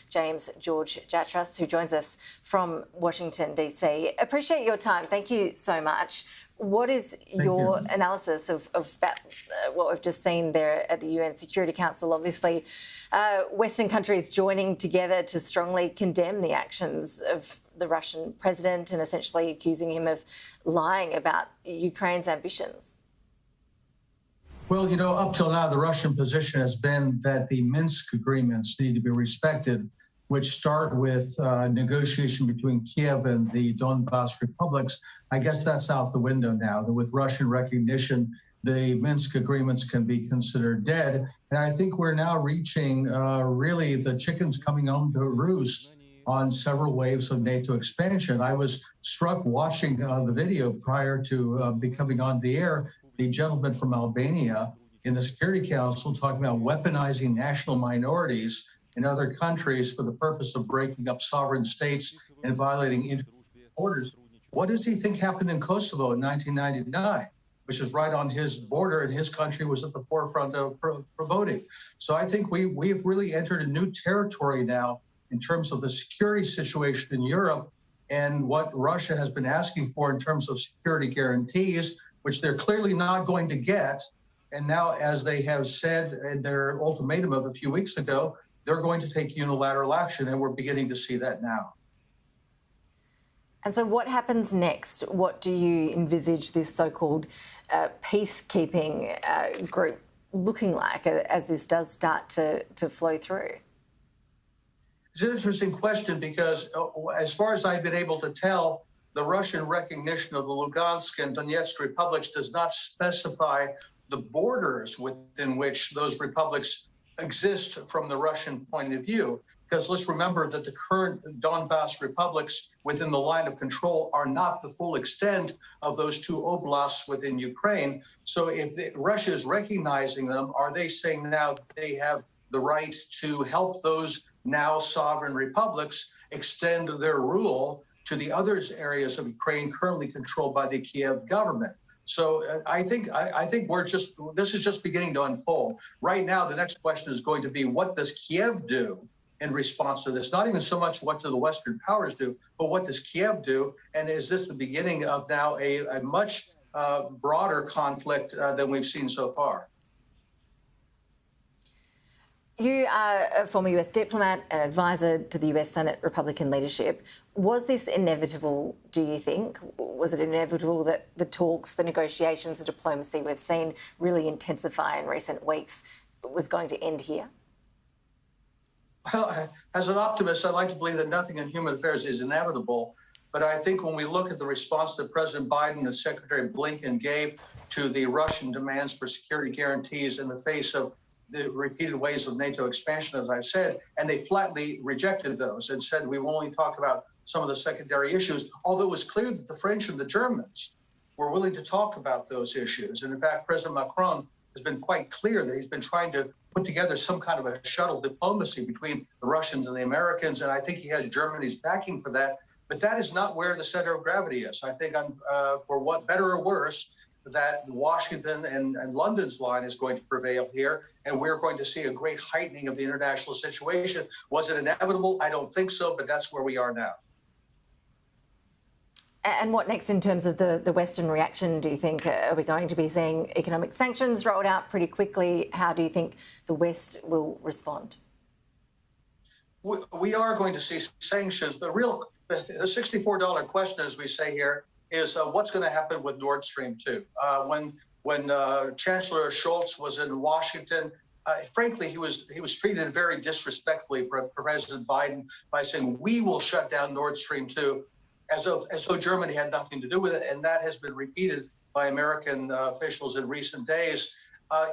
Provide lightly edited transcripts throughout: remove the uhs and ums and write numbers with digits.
James George Jatras, who joins us from Washington, DC. Appreciate your time. Thank you so much. What is your analysis of that, what we've just seen there at the UN Security Council? Obviously, Western countries joining together to strongly condemn the actions of the Russian president and essentially accusing him of lying about Ukraine's ambitions. Well, you know, up till now, the Russian position has been that the Minsk agreements need to be respected, which start with negotiation between Kyiv and the Donbas republics. I guess that's out the window now. That with Russian recognition, the Minsk agreements can be considered dead. And I think we're now reaching really the chickens coming home to roost on several waves of NATO expansion. I was struck watching the video prior to becoming on the air, the gentleman from Albania in the Security Council talking about weaponizing national minorities in other countries for the purpose of breaking up sovereign states and violating international orders. What does he think happened in Kosovo in 1999, which is right on his border, and his country was at the forefront of promoting? So I think we've really entered a new territory now in terms of the security situation in Europe and what Russia has been asking for in terms of security guarantees, which they're clearly not going to get. And now, as they have said in their ultimatum of a few weeks ago, they're going to take unilateral action, and we're beginning to see that now. And so what happens next? What do you envisage this so-called peacekeeping group looking like as this does start to flow through? It's an interesting question because as far as I've been able to tell, the Russian recognition of the Luhansk and Donetsk republics does not specify the borders within which those republics exist from the Russian point of view. Because let's remember that the current Donbas republics within the line of control are not the full extent of those two oblasts within Ukraine. So if Russia is recognizing them, are they saying now they have the right to help those now sovereign republics extend their rule to the other areas of Ukraine currently controlled by the Kyiv government? So I think this is just beginning to unfold. Right now, the next question is going to be, what does Kyiv do in response to this? Not even so much what do the Western powers do, but what does Kyiv do? And is this the beginning of now a much broader conflict than we've seen so far? You are a former US diplomat and advisor to the US Senate Republican leadership. Was this inevitable, do you think? Was it inevitable that the talks, the negotiations, the diplomacy we've seen really intensify in recent weeks was going to end here? Well, as an optimist, I like to believe that nothing in human affairs is inevitable. But I think when we look at the response that President Biden and Secretary Blinken gave to the Russian demands for security guarantees in the face of the repeated ways of NATO expansion, as I've said, and they flatly rejected those and said we will only talk about some of the secondary issues, although it was clear that the French and the Germans were willing to talk about those issues. And in fact, President Macron has been quite clear that he's been trying to put together some kind of a shuttle diplomacy between the Russians and the Americans, and I think he has Germany's backing for that. But that is not where the center of gravity is. I think, for what better or worse, that Washington and London's line is going to prevail here, and we're going to see a great heightening of the international situation. Was it inevitable? I don't think so, but that's where we are now. And what next in terms of the Western reaction, do you think? Are we going to be seeing economic sanctions rolled out pretty quickly? How do you think the West will respond? We are going to see sanctions. The $64 question, as we say here, is what's going to happen with Nord Stream 2. When Chancellor Scholz was in Washington, frankly, he was treated very disrespectfully by President Biden by saying, we will shut down Nord Stream 2, as though Germany had nothing to do with it. And that has been repeated by American officials in recent days.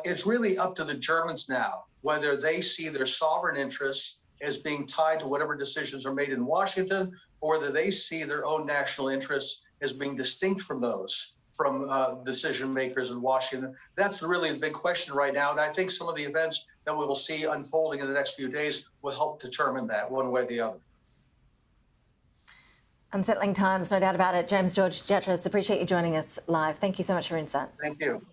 It's really up to the Germans now, whether they see their sovereign interests as being tied to whatever decisions are made in Washington, or whether they see their own national interests as being distinct from those from decision makers in Washington. That's really the big question right now. And I think some of the events that we will see unfolding in the next few days will help determine that one way or the other. Unsettling times, no doubt about it. James George Jatras, appreciate you joining us live. Thank you so much for your insights. Thank you.